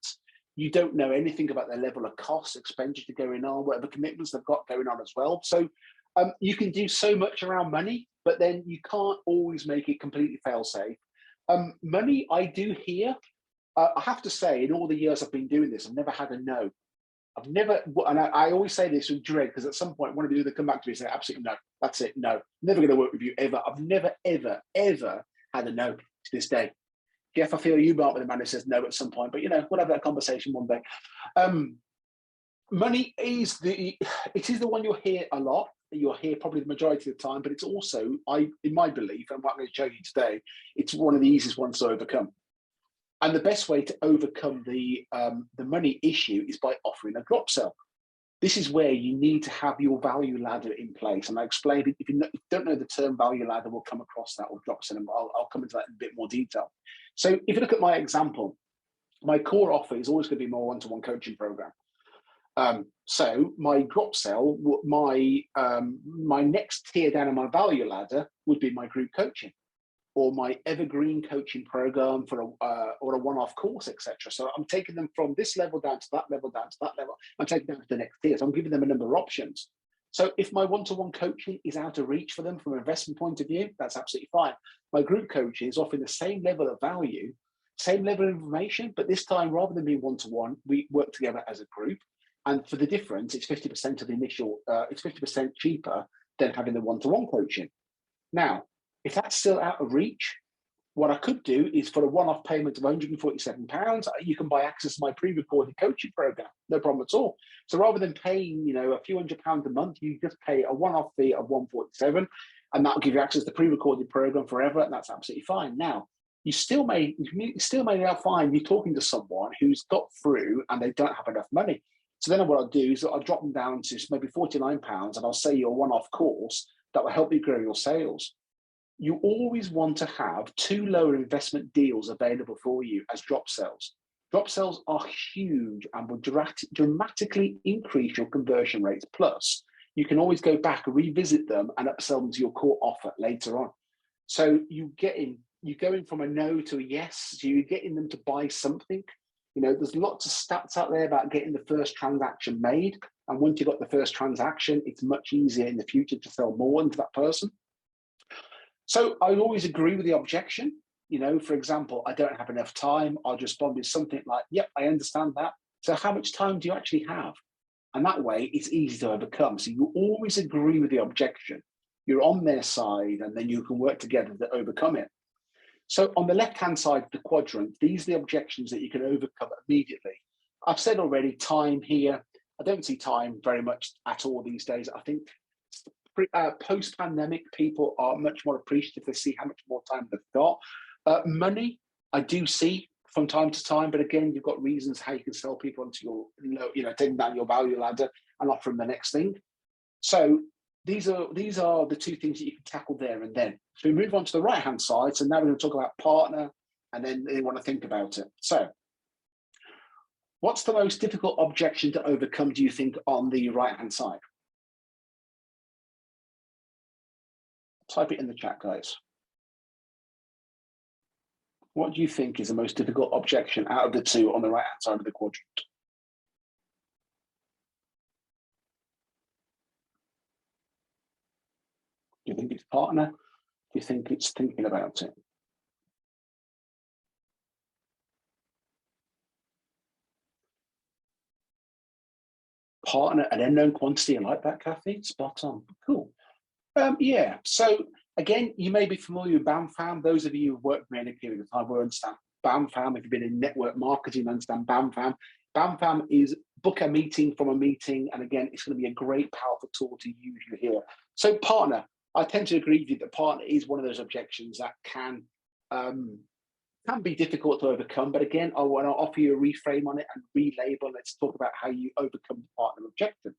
you don't know anything about their level of cost, expenditure going on, whatever commitments they've got going on as well. So you can do so much around money, but then you can't always make it completely fail-safe. Money, I do hear I have to say, in all the years I've been doing this, I've never had a no. I've never, and I always say this with dread, because at some point one of you either come back to me and say, absolutely no, that's it, no, never going to work with you ever. I've never, ever, ever had a no to this day. Jeff, I feel you might be the man who says no at some point, but we'll have that conversation one day. Money is it is the one you'll hear a lot. You'll hear probably the majority of the time, but it's also, in my belief, and what I'm going to show you today, it's one of the easiest ones to overcome. And the best way to overcome the money issue is by offering a drop sell. This is where you need to have your value ladder in place. And I explained it. If you don't know the term value ladder, we'll come across that, or drop sell, and I'll come into that in a bit more detail. So if you look at my example, my core offer is always going to be my one-to-one coaching program. So my drop sell, my next tier down on my value ladder would be my group coaching, or my evergreen coaching program for or a one-off course, etc. So I'm taking them from this level down to that level, down to that level. I'm taking them to the next tier. So I'm giving them a number of options. So if my one-to-one coaching is out of reach for them from an investment point of view, that's absolutely fine. My group coaching is offering the same level of value, same level of information, but this time, rather than being one-to-one, we work together as a group. And for the difference, it's 50% of the initial, it's 50% cheaper than having the one-to-one coaching. Now, if that's still out of reach, what I could do is, for a one-off payment of £147, you can buy access to my pre-recorded coaching program. No problem at all. So rather than paying, a few £100s a month, you just pay a one-off fee of £147, and that'll give you access to the pre-recorded program forever, and that's absolutely fine. Now, you still may now find you're talking to someone who's got through and they don't have enough money. So then what I'll do is I'll drop them down to maybe £49, and I'll say your one-off course that will help you grow your sales. You always want to have 2 lower investment deals available for you as drop sells. Drop sells are huge and will dramatically increase your conversion rates. Plus, you can always go back and revisit them and upsell them to your core offer later on. So you're going from a no to a yes. So you're getting them to buy something. There's lots of stats out there about getting the first transaction made. And once you've got the first transaction, it's much easier in the future to sell more into that person. So I always agree with the objection. For example, I don't have enough time. I'll just respond with something like, yep, I understand that. So how much time do you actually have? And that way it's easy to overcome. So you always agree with the objection. You're on their side, and then you can work together to overcome it. So on the left-hand side of the quadrant, these are the objections that you can overcome immediately. I've said already, time here. I don't see time very much at all these days. I think post-pandemic, people are much more appreciative. They see how much more time they've got. Money, I do see from time to time, but again, you've got reasons how you can sell people onto your, taking down your value ladder and offer them the next thing. So these are the 2 things that you can tackle there and then. So we move on to the right-hand side. So now we're going to talk about partner, and then they want to think about it. So what's the most difficult objection to overcome, do you think, on the right-hand side? Type it in the chat, guys. What do you think is the most difficult objection out of the 2 on the right-hand side of the quadrant? Do you think it's partner? Do you think it's thinking about it? Partner, an unknown quantity. I like that, Kathy. Spot on. Cool. Yeah. So again, you may be familiar with BAMFAM. Those of you who've worked for any period of time will understand BAMFAM. If you've been in network marketing, understand BAMFAM. BAMFAM is book a meeting from a meeting. And again, it's going to be a great, powerful tool to use you here. So partner, I tend to agree with you that partner is one of those objections that can be difficult to overcome. But again, I want to offer you a reframe on it and relabel. Let's talk about how you overcome the partner objection.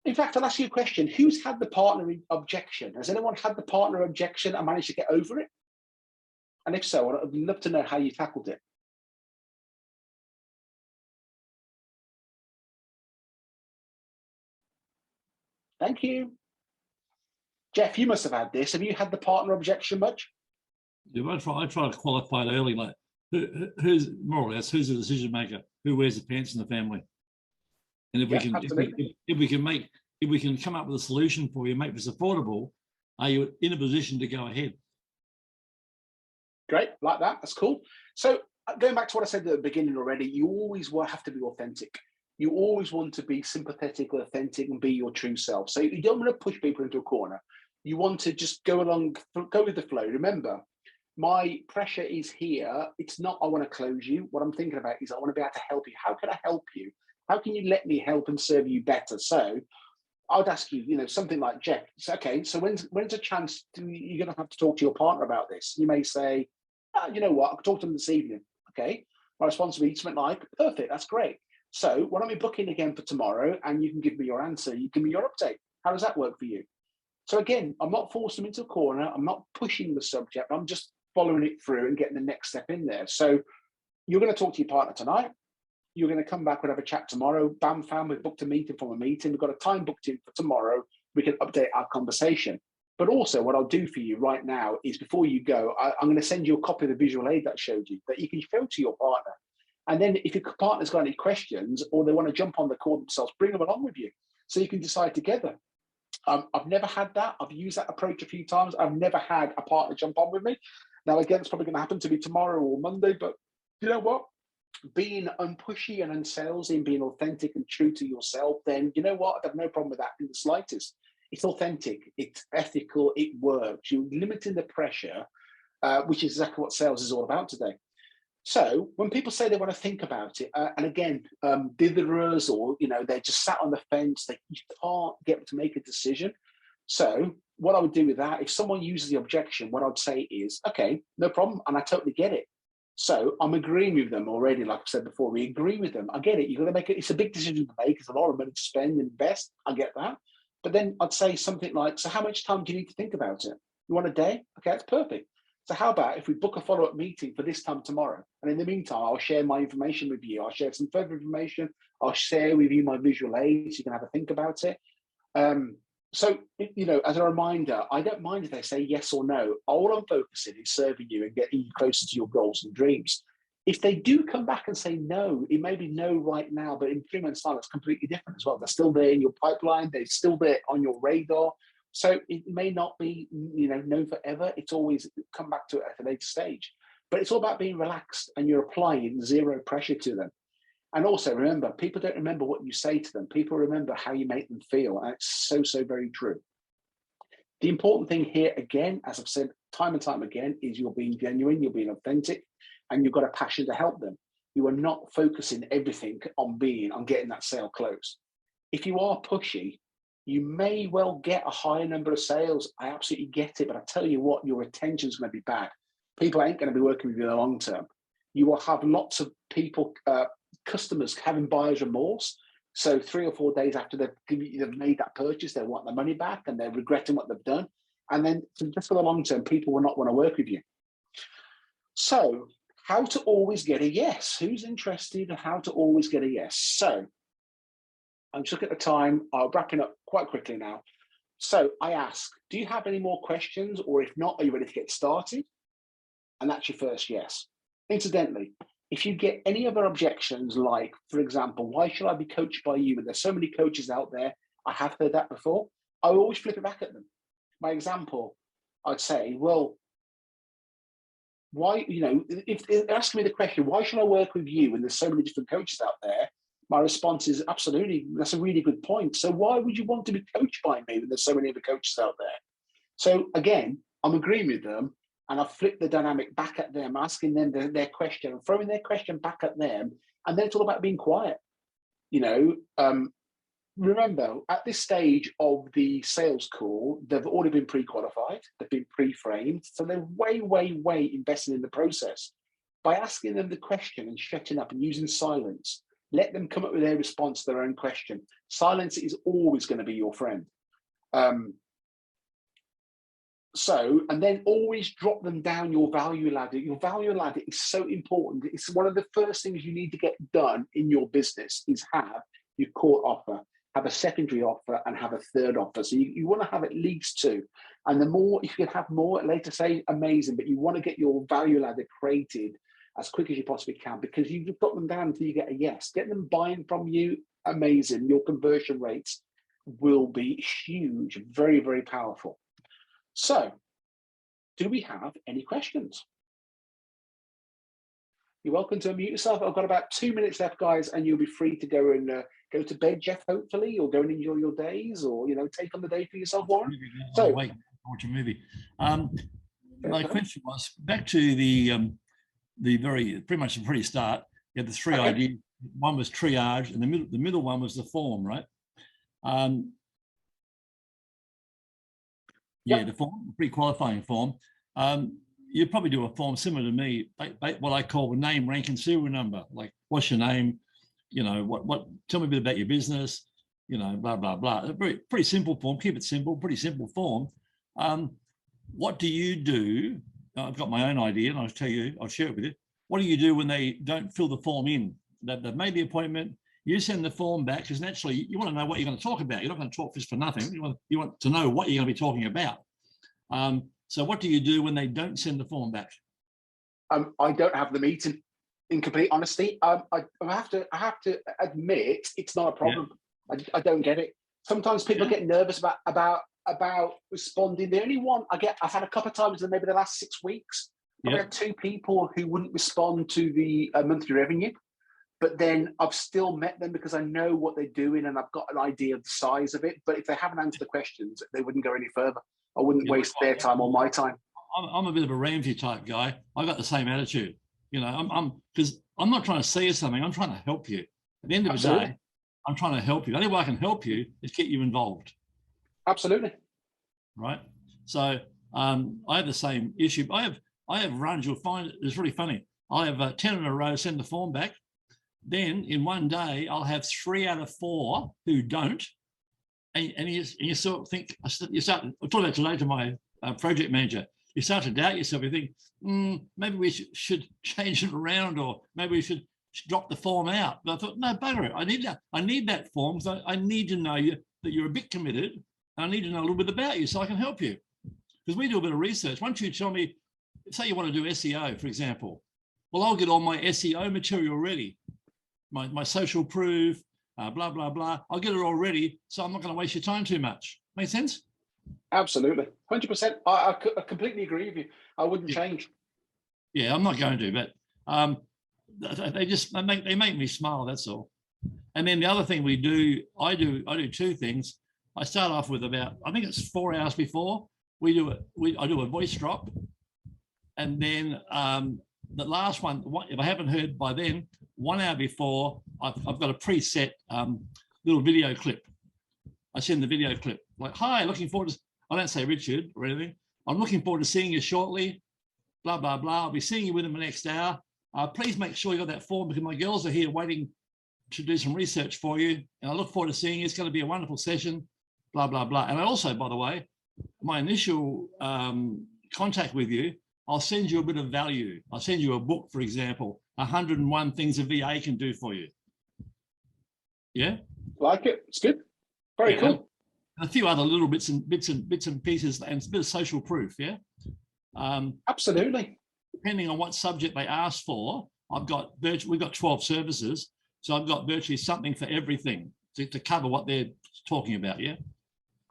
In fact, I'll ask you a question. Who's had the partner objection? Has anyone had the partner objection and managed to get over it? And if so, I'd love to know how you tackled it. Thank you. Jeff, you must have had this. Have you had the partner objection much? Yeah, I try to qualify it early, like who's more or less who's the decision maker, who wears the pants in the family. And if we can come up with a solution for you, make this affordable, are you in a position to go ahead? Great, like that. That's cool. So going back to what I said at the beginning already, you always will have to be authentic. You always want to be sympathetic, authentic, and be your true self. So you don't want to push people into a corner. You want to just go along, go with the flow. Remember, my pressure is here. It's not, I want to close you. What I'm thinking about is I want to be able to help you. How can I help you? How can you let me help and serve you better? So I'd ask you, you know, something like, Jeff, okay, so when's a chance you're going to have to talk to your partner about this? You may say, you know what, I'll talk to them this evening. Okay, my response would be something like, perfect, that's great. So why don't we book in again for tomorrow and you can give me your answer, you give me your update. How does that work for you? So again, I'm not forcing them into a corner, I'm not pushing the subject, I'm just following it through and getting the next step in there. So you're going to talk to your partner tonight. You're going to come back, we'll have a chat tomorrow. Bam, fam, we've booked a meeting from a meeting. We've got a time booked in for tomorrow. We can update our conversation. But also what I'll do for you right now is before you go, I'm going to send you a copy of the visual aid that I showed you that you can show to your partner. And then if your partner's got any questions or they want to jump on the call themselves, bring them along with you so you can decide together. I've never had that. I've used that approach a few times. I've never had a partner jump on with me. Now, again, it's probably going to happen to me tomorrow or Monday, but you know what? Being unpushy and unsalesy and being authentic and true to yourself, then you know what? I have no problem with that in the slightest. It's authentic, it's ethical, it works. You're limiting the pressure, which is exactly what sales is all about today. So when people say they want to think about it, and again, ditherers or, you know, they're just sat on the fence, you can't get to make a decision. So what I would do with that, if someone uses the objection, what I'd say is, okay, no problem, and I totally get it. So I'm agreeing with them already, like I said before, we agree with them. I get it. You've got to make it. It's a big decision to make. It's a lot of money to spend and invest. I get that. But then I'd say something like, so how much time do you need to think about it? You want a day? Okay, that's perfect. So how about if we book a follow-up meeting for this time tomorrow? And in the meantime, I'll share my information with you. I'll share some further information. I'll share with you my visual aids. So you can have a think about it. So, you know, as a reminder, I don't mind if they say yes or no. All I'm focusing is serving you and getting you closer to your goals and dreams. If they do come back and say no, it may be no right now, but in 3 months' time, it's completely different as well. They're still there in your pipeline. They're still there on your radar. So it may not be, you know, no forever. It's always come back to it at a later stage. But it's all about being relaxed and you're applying zero pressure to them. And also remember, people don't remember what you say to them. People remember how you make them feel. And it's so, so very true. The important thing here, again, as I've said time and time again, is you're being genuine, you're being authentic, and you've got a passion to help them. You are not focusing everything on getting that sale closed. If you are pushy, you may well get a higher number of sales. I absolutely get it, but I tell you what, your retention is going to be bad. People ain't going to be working with you in the long term. You will have lots of people, customers having buyer's remorse. So 3 or 4 days after they've made that purchase, they want their money back and they're regretting what they've done. And then just for the long term, people will not want to work with you. So how to always get a yes? Who's interested in how to always get a yes? So I'm just looking at the time. I'm wrapping up quite quickly now. So I ask, do you have any more questions? Or if not, are you ready to get started? And that's your first yes. Incidentally, if you get any other objections, like, for example, why should I be coached by you? And there's so many coaches out there. I have heard that before. I always flip it back at them. My example, I'd say, well, why, you know, if they're asking me the question, why should I work with you when there's so many different coaches out there? My response is absolutely, that's a really good point. So why would you want to be coached by me when there's so many other coaches out there? So again, I'm agreeing with them. And I flip the dynamic back at them, asking them their question, and throwing their question back at them. And then it's all about being quiet. You know, remember, at this stage of the sales call, they've already been pre-qualified, they've been pre-framed. So they're way, way, way invested in the process. By asking them the question and shutting up and using silence, let them come up with their response to their own question. Silence is always going to be your friend. So, and then always drop them down your value ladder. Your value ladder is so important. It's one of the first things you need to get done in your business is have your core offer, have a secondary offer, and have a third offer. So you want to have at least 2. And the more, if you can have more at later stage, amazing. But you want to get your value ladder created as quick as you possibly can, because you've got them down until you get a yes. Get them buying from you, amazing. Your conversion rates will be huge, very, very powerful. So, do we have any questions? You're welcome to unmute yourself. I've got about 2 minutes left, guys, and you'll be free to go and go to bed, Jeff, hopefully, or go and enjoy your days, or take on the day for yourself, Warren. So wait, watch a movie. My question was back to the pretty much the very start. You had the three ideas. One was triage, and the middle one was the form, right? Yeah, the form, the pre-qualifying form. You probably do a form similar to me, what I call the name, rank, and serial number. Like, what's your name? Tell me a bit about your business. Blah blah blah. A pretty simple form. Keep it simple. Pretty simple form. What do you do? I've got my own idea, and I'll share it with you. What do you do when they don't fill the form in? They've made the appointment. You send the form back because naturally you want to know what you're going to talk about. You're not going to talk just for nothing. You want to know what you're going to be talking about. So what do you do when they don't send the form back? I don't have the meeting. In complete honesty, I have to admit it's not a problem. Yeah. I don't get it. Sometimes people get nervous about responding. The only one I've had a couple of times in maybe the last 6 weeks. I've had 2 people who wouldn't respond to the monthly revenue, but then I've still met them because I know what they're doing and I've got an idea of the size of it. But if they haven't answered the questions, they wouldn't go any further. I wouldn't waste their time or my time. I'm a bit of a Ramsey type guy. I got the same attitude. Because I'm not trying to say something. I'm trying to help you. At the end of the day, I'm trying to help you. The only way I can help you is get you involved. Absolutely. Right. So I have the same issue. I have runs. You'll find it's really funny. I have 10 in a row send the form back. Then in one day, I'll have 3 out of 4 who don't. And you sort of think, I'm talking about today to my project manager. You start to doubt yourself. You think, maybe we should change it around, or maybe we should drop the form out. But I thought, no, bugger it. I need that form. So I need to know that you're a bit committed. And I need to know a little bit about you so I can help you. Because we do a bit of research. Once you tell me, say you want to do SEO, for example, well, I'll get all my SEO material ready, my social proof, blah, blah, blah. I'll get it all ready, so I'm not going to waste your time too much. Make sense? Absolutely. 100%. I completely agree with you. I wouldn't change. Yeah, I'm not going to, but they make me smile, that's all. And then the other thing I do 2 things. I start off with I think it's 4 hours before, I do a voice drop. And then the last one, if I haven't heard by then, 1 hour before, I've got a preset little video clip. I send the video clip, like, hi, looking forward to, I don't say Richard or anything. I'm looking forward to seeing you shortly, blah, blah, blah. I'll be seeing you within the next hour. Please make sure you got that form because my girls are here waiting to do some research for you. And I look forward to seeing you. It's going to be a wonderful session, blah, blah, blah. And I also, by the way, my initial contact with you, I'll send you a bit of value. I'll send you a book, for example, 101 things a VA can do for you. Yeah? Like it. It's good. Very cool. And a few other little bits and pieces and a bit of social proof, yeah? Absolutely. Depending on what subject they ask for, we've got 12 services, so I've got virtually something for everything to cover what they're talking about, yeah?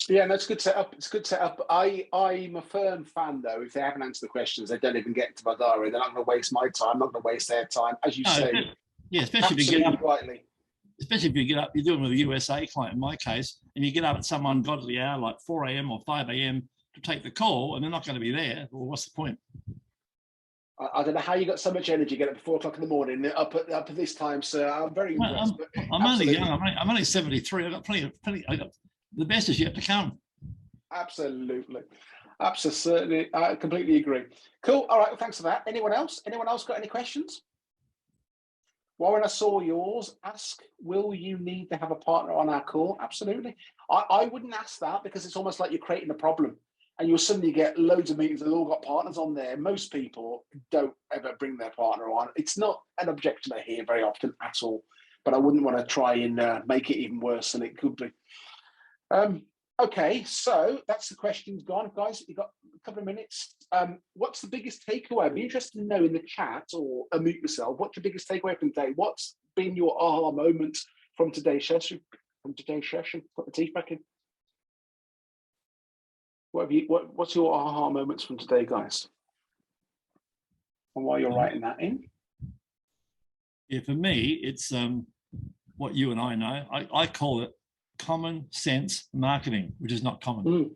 Yeah, no, it's good setup. It's good setup. I'm a firm fan, though. If they haven't answered the questions, they don't even get into my diary. They're not going to waste my time. I'm not going to waste their time, as you say. Yeah, especially if you get up rightly. Especially if you get up, you're doing with a USA client in my case, and you get up at some ungodly hour like 4 a.m. or 5 a.m. to take the call, and they're not going to be there. Well, what's the point? I don't know how you got so much energy. Get up at 4 o'clock in the morning, up at this time, sir. I'm very impressed. I'm only young. I'm only 73. I've got plenty. The best is yet to come. Absolutely. Absolutely. I completely agree. Cool. All right. Well, thanks for that. Anyone else? Anyone else got any questions? Warren, I saw yours. Ask, will you need to have a partner on our call? Absolutely. I wouldn't ask that because it's almost like you're creating a problem and you'll suddenly get loads of meetings that all got partners on there. Most people don't ever bring their partner on. It's not an objection I hear very often at all, but I wouldn't want to try and make it even worse than it could be. Okay, so that's the questions gone, guys. You've got a couple of minutes. What's the biggest takeaway? I'd be interested to know in the chat or unmute yourself. What's your biggest takeaway from today? What's been your aha moment from today's session? Put the teeth back in. What's your aha moments from today, guys? And while you're writing that in. for me, it's what you and I know. I call it common sense marketing, which is not common.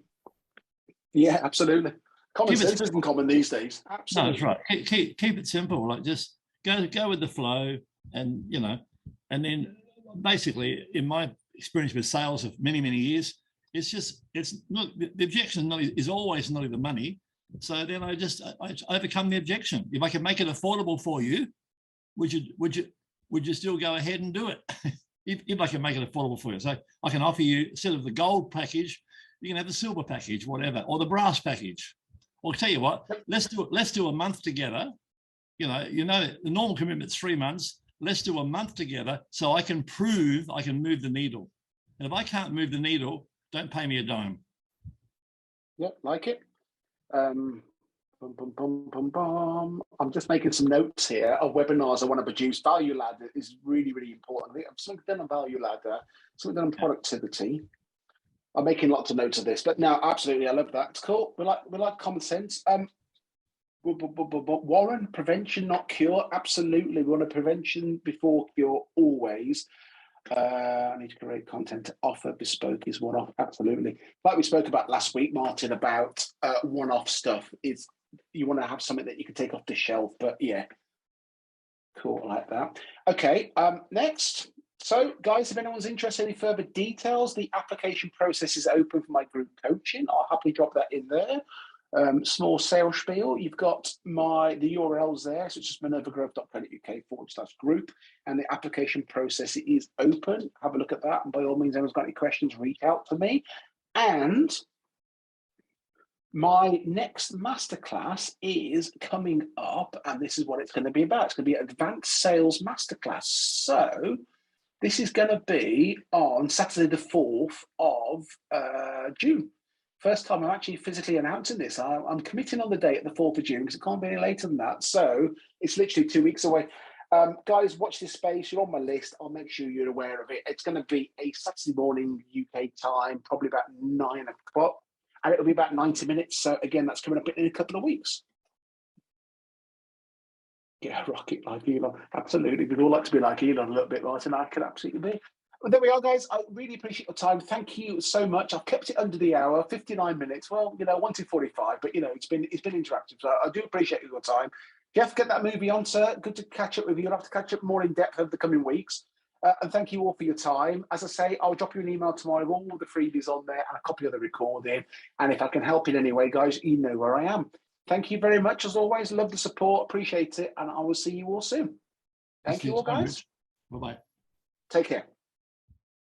Yeah, absolutely. Common sense isn't common these days. Absolutely. No, that's right. Keep it simple. Like just go with the flow, and and then basically, in my experience with sales of many years, it's not the objection is always not the money. So then I overcome the objection. If I can make it affordable for you, would you still go ahead and do it? if I can make it affordable for you. So I can offer you, instead of the gold package, you can have the silver package, whatever, or the brass package. I'll tell you what, let's do a month together. The normal commitment's 3 months. Let's do a month together so I can prove I can move the needle. And if I can't move the needle, don't pay me a dime. Yep, like it. I'm just making some notes here of webinars I want to produce. Value ladder is really important. I think I've something done on value ladder, something done on productivity. I'm making lots of notes of this, but no, absolutely, I love that. It's cool. We like common sense. Warren, prevention, not cure. Absolutely, we want a prevention before cure always. I need to create content to offer. Bespoke is one-off. Absolutely. Like we spoke about last week, Martin, about one-off stuff. Is you want to have something that you can take off the shelf, but yeah, cool, I like that. Okay, next. So, guys, if anyone's interested in any further details, the application process is open for my group coaching. I'll happily drop that in there. Small sales spiel. You've got the URLs there, so it's just minervagrowth.co.uk/group, and the application process is open. Have a look at that, and by all means, anyone's got any questions, reach out to me. And my next masterclass is coming up, and this is what it's going to be about. It's going to be an advanced sales masterclass. So this is going to be on Saturday, the 4th of June. First time I'm actually physically announcing this. I'm committing on the date at the 4th of June because it can't be any later than that. So it's literally 2 weeks away. Guys, watch this space. You're on my list. I'll make sure you're aware of it. It's going to be a Saturday morning UK time, probably about 9 o'clock. And it'll be about 90 minutes. So again, that's coming up in a couple of weeks. Yeah, rocket like Elon. Absolutely. We'd all like to be like Elon a little bit, right? And I can absolutely be. Well, there we are, guys. I really appreciate your time. Thank you so much. I've kept it under the hour, 59 minutes. Well, 1:45, but it's been interactive. So I do appreciate your time. Jeff, get that movie on, sir. Good to catch up with you. You'll have to catch up more in depth over the coming weeks. And thank you all for your time. As I say, I'll drop you an email tomorrow with all the freebies on there and a copy of the recording. And if I can help in any way, guys, you know where I am. Thank you very much, as always. Love the support. Appreciate it. And I will see you all soon. Thank you all, guys. Bye-bye. Take care.